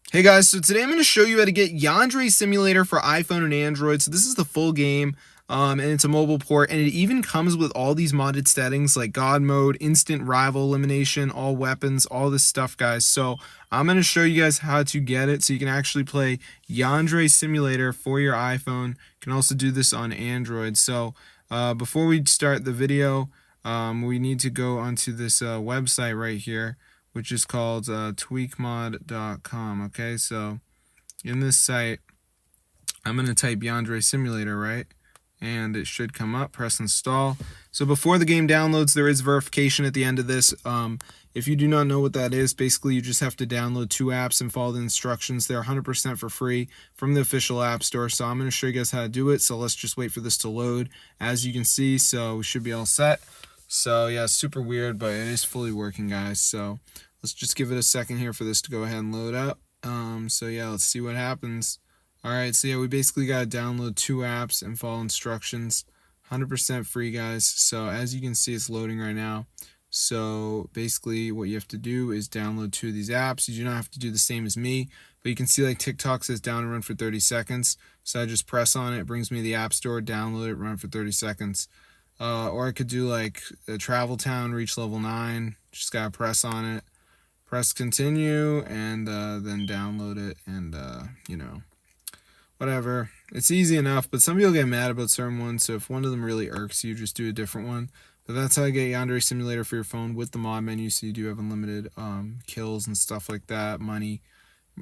Hey guys, so today I'm going to show you how to get Yandere Simulator for iPhone and Android. So this is the full game, and it's a mobile port, and it even comes with all these modded settings like God mode, instant rival elimination, all weapons, all this stuff, guys. So I'm going to show you guys how to get it so you can actually play Yandere Simulator for your iPhone. You can also do this on Android. So before we start the video, we need to go onto this website right here, which is called tweakmod.com. Okay, so in this site, I'm going to type Yandere Simulator, right? And it should come up. Press install. So before the game downloads, there is verification at the end of this. If you do not know what that is, basically you just have to download 2 apps and follow the instructions. They're 100% for free from the official app store. So I'm going to show you guys how to do it. So let's just wait for this to load. As you can see, so we should be all set. So yeah, super weird, but it is fully working, guys. So let's just give it a second here for this to go ahead and load up. So yeah, let's see what happens. Alright, so yeah, we basically got to download 2 apps and follow instructions. 100% free, guys. So as you can see, it's loading right now. So basically what you have to do is download 2 of these apps. You do not have to do the same as me, but you can see like TikTok says down and run for 30 seconds. So I just press on it, brings me to the app store, download it, run for 30 seconds. Or I could do like a travel town, reach level 9. Just gotta press on it, press continue, and then download it, and whatever. It's easy enough, but some people get mad about certain ones, so if one of them really irks you, just do a different one. But that's how you get Yandere Simulator for your phone with the mod menu, so you do have unlimited kills and stuff like that, money,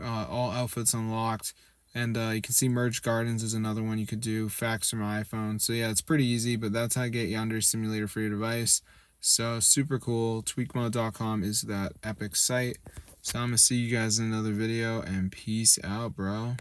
all outfits unlocked. And you can see Merge Gardens is another one you could do, facts from iPhone. So yeah, it's pretty easy, but that's how you get Yandere Simulator for your device. So super cool. Tweakmod.com is that epic site. So I'm going to see you guys in another video, and peace out, bro.